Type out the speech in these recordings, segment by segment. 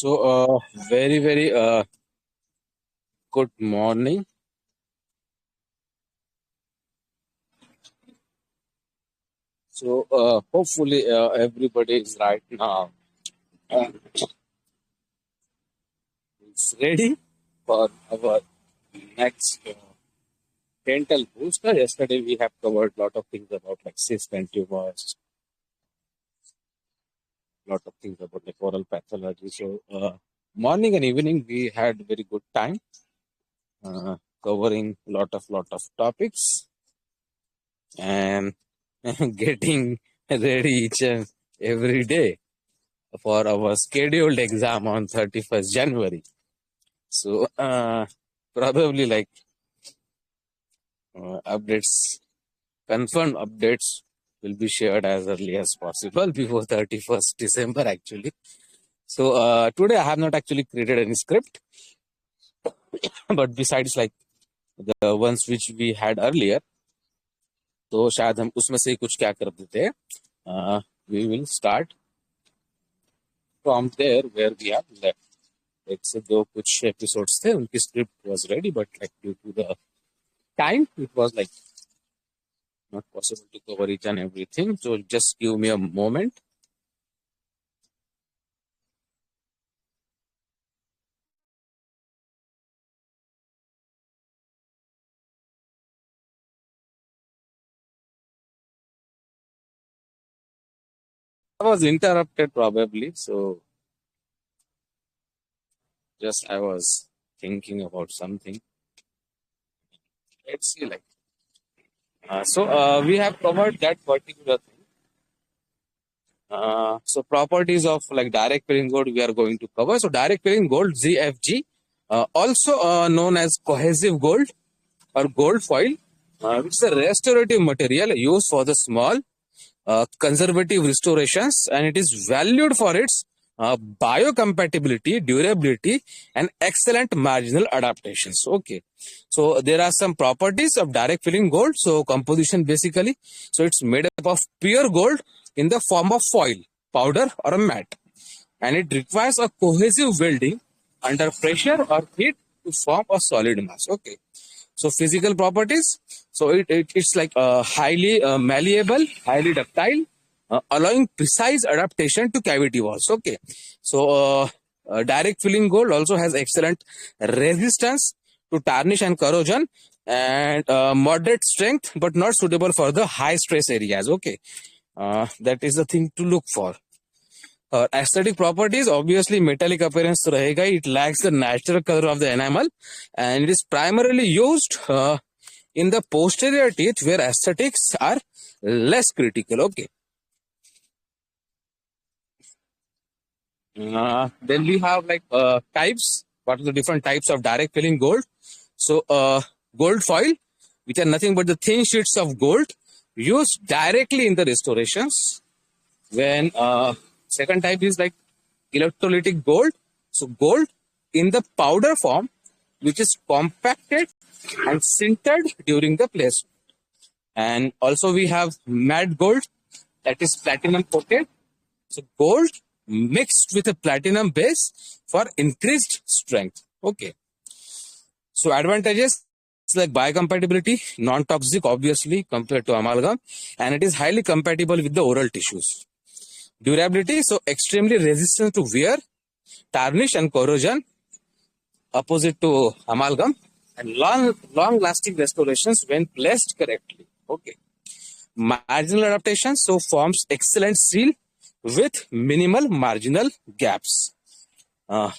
So, very good morning. So, hopefully, everybody is right now uh, is ready for our next dental booster. Yesterday, we have covered a lot of things about like cyst and tumors, lot of things about like oral pathology. So, morning and evening, we had very good time covering lot of topics and getting ready each and every day for our scheduled exam on 31st January. So, probably like updates, confirmed updates will be shared as early as possible before 31st December actually. So, today I have not actually created any script, but besides like the ones which we had earlier, तो शायद हम उसमें से ही कुछ क्या कर देते हैं. We will start from there where we have left. Like से दो कुछ episodes थे उनकी script was ready, but like due to the time it was like not possible to cover each and everything. So just give me a moment. I was interrupted probably, so just I was thinking about something. Let's see, like we have covered that particular thing. So properties of like direct filling gold we are going to cover. So direct filling gold ZFG, also known as cohesive gold or gold foil, which is a restorative material used for the small conservative restorations, and it is valued for its biocompatibility, durability, and excellent marginal adaptations. Okay, so there are some properties of direct filling gold. So composition basically, so it's made up of pure gold in the form of foil, powder, or a matte, and it requires a cohesive welding under pressure or heat to form a solid mass. Okay, so physical properties, so it's like highly malleable, highly ductile, allowing precise adaptation to cavity walls. Okay, so direct filling gold also has excellent resistance to tarnish and corrosion, and moderate strength, but not suitable for the high stress areas. Okay, that is the thing to look for. Aesthetic properties, obviously metallic appearance तो रहेगा ही. It lacks the natural color of the enamel, and it is primarily used in the posterior teeth where aesthetics are less critical. Okay. Then we have like types. What are the different types of direct filling gold? So gold foil, which are nothing but the thin sheets of gold used directly in the restorations. When second type is like electrolytic gold. So gold in the powder form, which is compacted and sintered during the placement. And also we have matte gold, that is platinum coated. So gold mixed with a platinum base for increased strength. Okay. So advantages, it's like biocompatibility, non-toxic obviously compared to amalgam, and it is highly compatible with the oral tissues. Durability, so extremely resistant to wear, tarnish, and corrosion, opposite to amalgam, and long lasting restorations when placed correctly. Okay. Marginal adaptation, so forms excellent seal with minimal marginal gaps.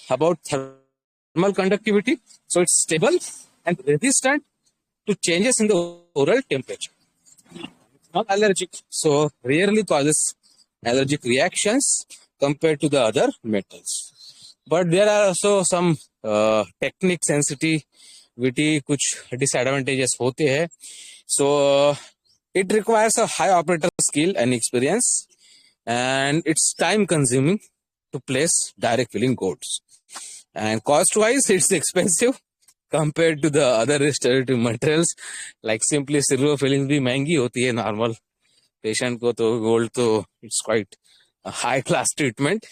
About thermal conductivity, so it's stable and resistant to changes in the oral temperature. Not allergic, so rarely causes allergic reactions compared to the other metals. But there are also some technique sensitivity, कुछ disadvantages होते हैं. So it requires a high operator skill and experience, and it's time consuming to place direct filling golds. And cost wise, it's expensive compared to the other restorative materials. Like simply silver filling भी महंगी होती है normal patient को, तो gold तो it's quite high class treatment.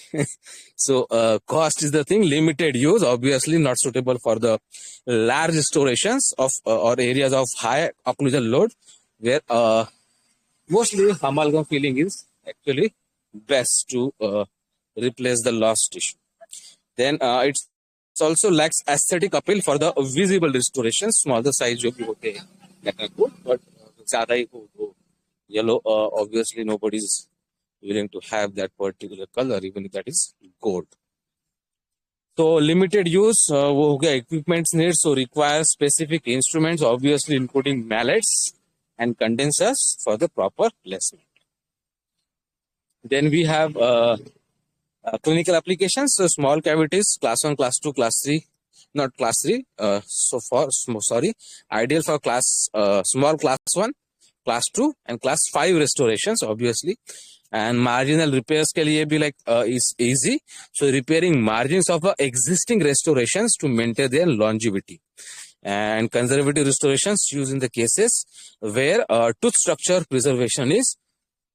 So cost is the thing. Limited use, obviously not suitable for the large restorations of or areas of high occlusal load, where mostly amalgam filling is actually best to replace the lost tissue. Then it's also lacks aesthetic appeal for the visible restoration. Smaller size जो भी होते हैं that are good, but ज़्यादा ही हो तो yellow, obviously nobody's willing to have that particular color, even if that is gold. So limited use, वो हो गया equipments needs, so require specific instruments, obviously including mallets and condensers for the proper placement. Then we have clinical applications, so small cavities, class 1, class 2, class 3, not class 3, ideal for small class 1, class 2 and class 5 restorations, obviously. And marginal repairs के लिए भी like is easy, so repairing margins of existing restorations to maintain their longevity. And conservative restorations used in the cases where tooth structure preservation is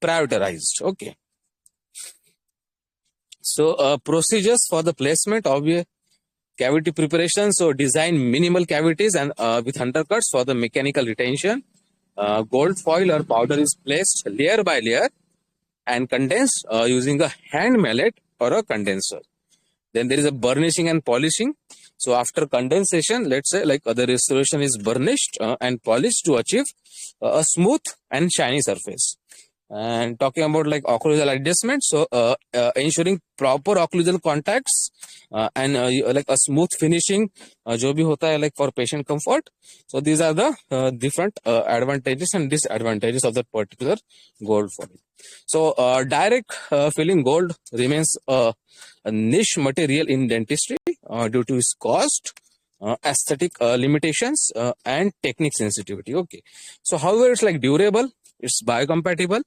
prioritized. Okay. So procedures for the placement of cavity preparation. So design minimal cavities and with undercuts for the mechanical retention. Gold foil or powder is placed layer by layer and condensed using a hand mallet or a condenser. Then there is a burnishing and polishing. So after condensation, let's say like the restoration is burnished and polished to achieve a smooth and shiny surface. And talking about like occlusal adjustment, so ensuring proper occlusal contacts and like a smooth finishing जो भी होता है like for patient comfort. So these are the different advantages and disadvantages of that particular gold foil. So direct filling gold remains a niche material in dentistry due to its cost, aesthetic limitations and technique sensitivity. Okay, so however it's like durable, it's biocompatible,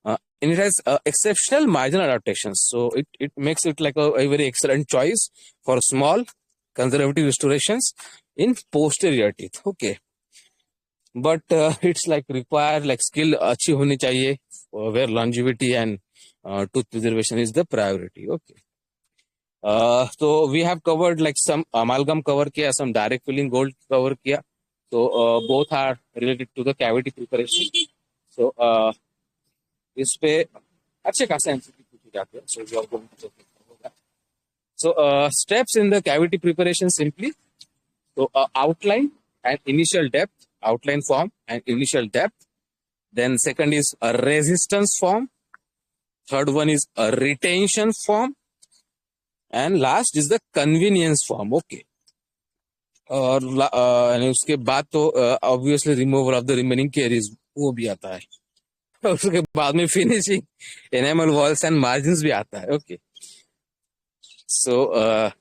and it has exceptional marginal adaptations, so it makes it like a very excellent choice for small conservative restorations in posterior teeth. Okay, but it's like required like skill अच्छी होनी चाहिए where longevity and tooth preservation is the priority. Okay. So we have covered like some amalgam cover किया, some direct filling gold cover किया. So both are related to the cavity preparation. So इस पे अच्छे खासे MCQ पूछे जाते हैं. So we are going to check. So steps in the cavity preparation simply. So outline and initial depth, outline form and initial depth. Then second is a resistance form. Third one is a retention form. And last is the convenience form. Okay. और उसके बाद तो obviously removal of the remaining caries वो भी आता है. उसके बाद में finishing enamel walls and margins भी आता है. Okay. So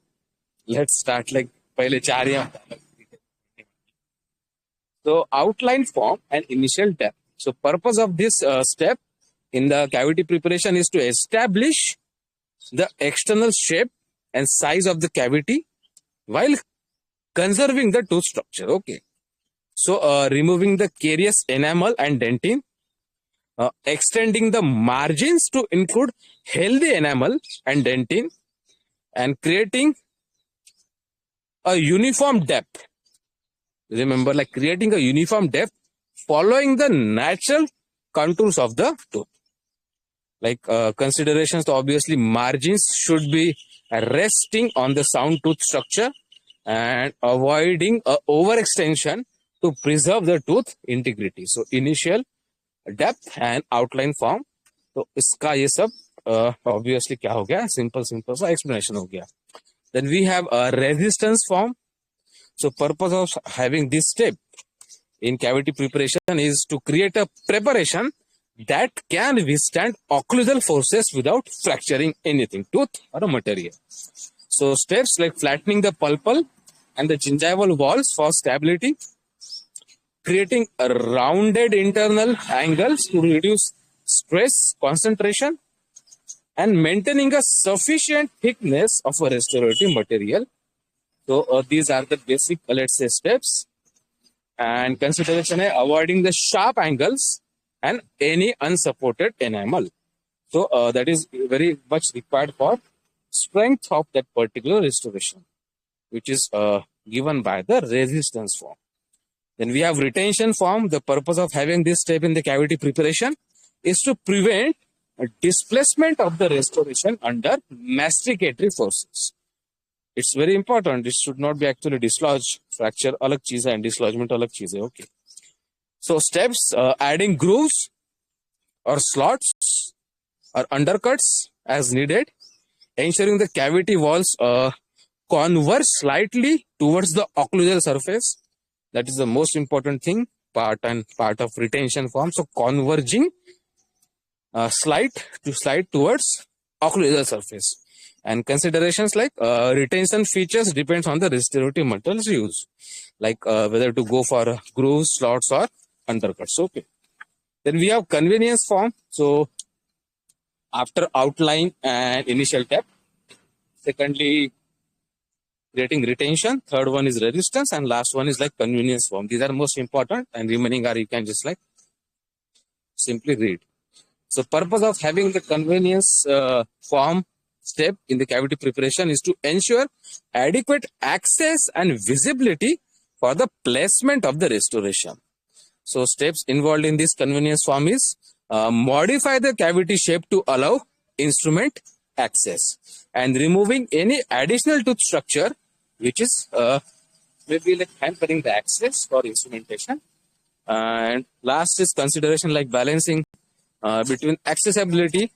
let's start like पहले चार या. So outline form and initial depth. So purpose of this step in the cavity preparation is to establish the external shape and size of the cavity while conserving the tooth structure. Okay. So removing the carious enamel and dentin, extending the margins to include healthy enamel and dentin, and creating a uniform depth. Remember, like creating a uniform depth following the natural contours of the tooth. Like considerations, obviously margins should be resting on the sound tooth structure and avoiding overextension to preserve the tooth integrity. So initial depth and outline form. तो इसका ये सब obviously क्या हो गया, simple सा explanation हो गया. Then we have a resistance form. So purpose of having this step in cavity preparation is to create a preparation that can withstand occlusal forces without fracturing anything, tooth or a material. So steps like flattening the pulpal and the gingival walls for stability, creating a rounded internal angles to reduce stress concentration, and maintaining a sufficient thickness of a restorative material. So these are the basic, let's say, steps. And consideration है avoiding the sharp angles and any unsupported enamel. So that is very much required for strength of that particular restoration, which is given by the resistance form. Then we have retention form. The purpose of having this step in the cavity preparation is to prevent a displacement of the restoration under masticatory forces. It's very important. It should not be actually dislodged. Fracture alag cheez hai and dislodgement alag cheez hai. Okay. So steps, adding grooves or slots or undercuts as needed, ensuring the cavity walls converge slightly towards the occlusal surface. That is the most important thing, part of retention form. So converging slide towards occlusal surface. And considerations like retention features depends on the restorative materials used, like whether to go for grooves, slots or undercuts. Okay. Then we have convenience form. So after outline and initial step, secondly creating retention, third one is resistance, and last one is like convenience form. These are most important, and remaining are you can just like simply read. So purpose of having the convenience form step in the cavity preparation is to ensure adequate access and visibility for the placement of the restoration. So steps involved in this convenience form is modify the cavity shape to allow instrument access, and removing any additional tooth structure which is maybe like hampering the access for instrumentation. And last is consideration like balancing between accessibility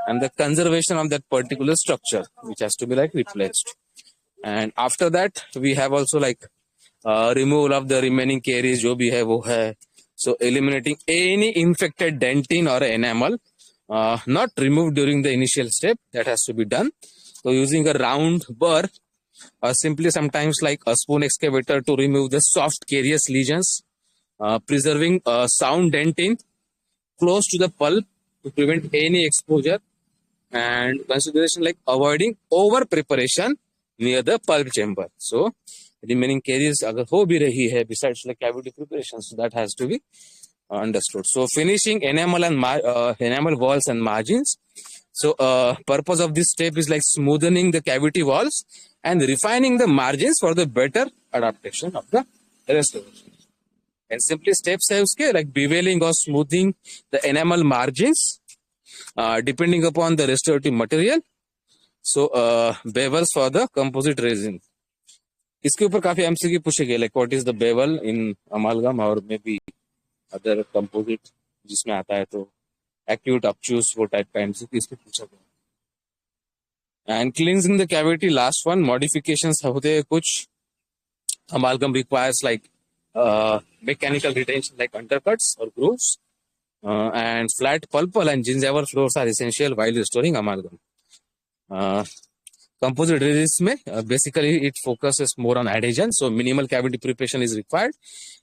and the conservation of that particular structure, which has to be like replaced. And after that, we have also like removal of the remaining caries jo bhi hai wo hai. So eliminating any infected dentine or enamel, not removed during the initial step, that has to be done. So using a round burr or simply sometimes like a spoon excavator to remove the soft carious lesions, preserving sound dentine close to the pulp to prevent any exposure, and consideration like avoiding over preparation near the pulp chamber. So remaining caries agar ho bhi rahi hai besides like cavity preparation, so that has to be understood. So finishing enamel and enamel walls and margins. So purpose of this step is like smoothening the cavity walls and refining the margins for the better adaptation of the restoration. And simply steps है उसके like beveling or smoothing the enamel margins depending upon the restorative material. So bevels for the composite resin. इसके ऊपर काफी MCQ पूछे गए like what is the bevel in amalgam or maybe other composite जिसमें आता है तो acute obtuse वो type का MCQ इसमें पूछा गया. And cleansing the cavity, last one, modifications होते हैं कुछ. Amalgam requires like mechanical retention like undercuts or grooves, and flat pulpal and gingival floors are essential while restoring amalgam. Composite resist में basically it focuses more on adhesion, so minimal cavity preparation is required,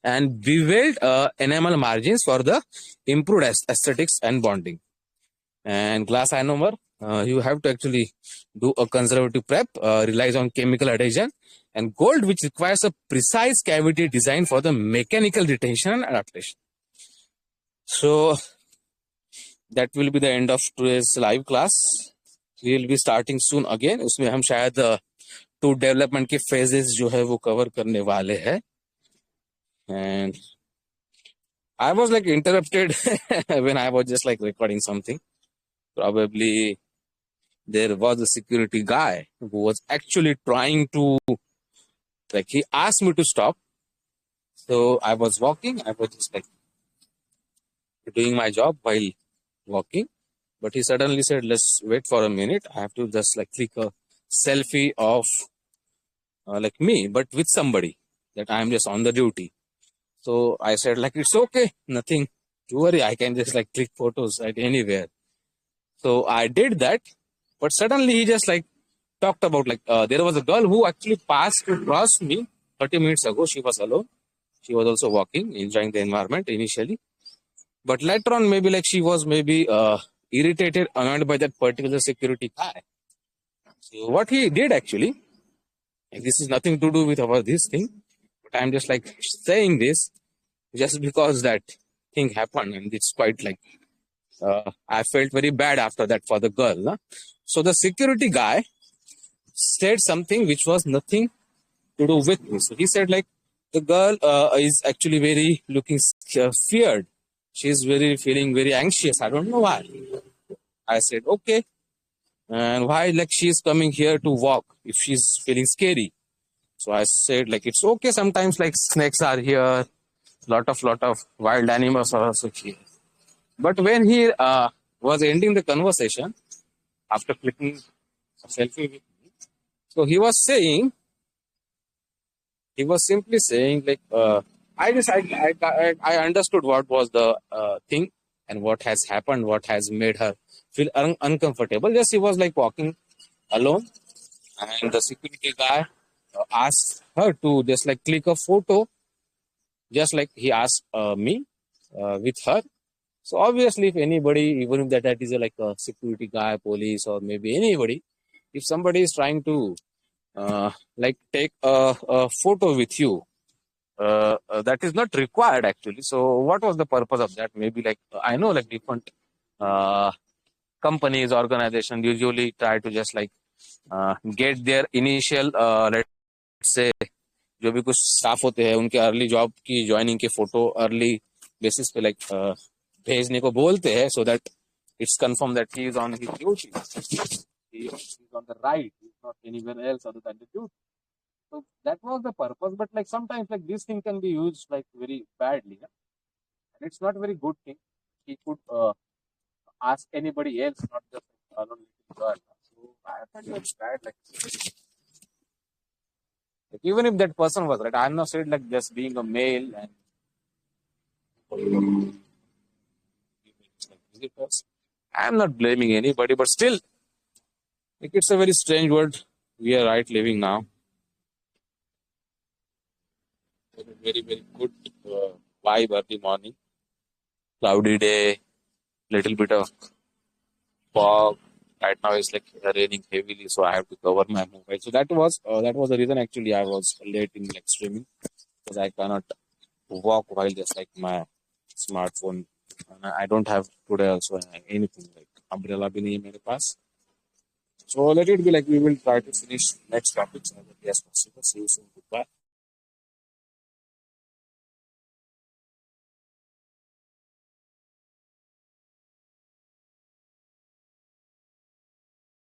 and beveled enamel margins for the improved aesthetics and bonding. And glass ionomer, you have to actually do a conservative prep, relies on chemical adhesion, and gold, which requires a precise cavity design for the mechanical retention and adaptation. So that will be the end of today's live class. We will be starting soon again. उसमें हम शायद tooth development के phases जो है वो cover करने वाले हैं. And I was like interrupted when I was just like recording something. Probably there was a security guy who was actually trying to, like, he asked me to stop. So I was walking, I was just like doing my job while walking. But he suddenly said, let's wait for a minute. I have to just like click a selfie of like me, but with somebody that I'm just on the duty. So I said like, it's okay, nothing to worry. I can just like click photos at anywhere. So I did that, but suddenly he just like talked about like, there was a girl who actually passed across me 30 minutes ago. She was alone. She was also walking, enjoying the environment initially. But later on, maybe like she was maybe irritated, annoyed by that particular security guy. So what he did actually, like, this is nothing to do with our this thing, but I'm just like saying this just because that thing happened, and it's quite like I felt very bad after that for the girl. Huh? So the security guy said something which was nothing to do with me. So he said like the girl is actually very looking feared. She's very feeling very anxious. I don't know why. I said okay, and why like she's coming here to walk if she's feeling scary. So I said like it's okay. Sometimes like snakes are here, lot of wild animals are also here. But when he was ending the conversation after clicking a selfie with me, so he was simply saying like I understood what was the thing and what has happened, what has made her feel uncomfortable. Just he was like walking alone, and the security guy asked her to just like click a photo, just like he asked me with her. So obviously, if anybody, even if that is like a security guy, police, or maybe anybody, if somebody is trying to like take a photo with you, that is not required actually. So what was the purpose of that? Maybe like I know like different uh, companies, organizations usually try to just like get their initial let's say जो भी कुछ staff होते हैं उनके early job की joining के photo early basis पे like भेजने को बोलते हैं so that it's confirmed that he is on his duty. He is on the right. He is not anywhere else other than the duty. So that was the purpose. But like sometimes like this thing can be used like very badly. Yeah? And it's not a very good thing. He could ask anybody else, not just alone little girl. So I find it's bad. Like even if that person was right, I'm not saying like just being a male and like visitors. I'm not blaming anybody, but still, like it's a very strange world we are right living now. Very good vibe early morning, cloudy day, little bit of fog. Right now it's like raining heavily, so I have to cover my mobile. So that was the reason actually I was late in like streaming because I cannot walk while just like my smartphone. And I don't have today also anything like umbrella bhi nahi hai mere paas. So let it be like we will try to finish next topic as early as possible. See you soon. Goodbye.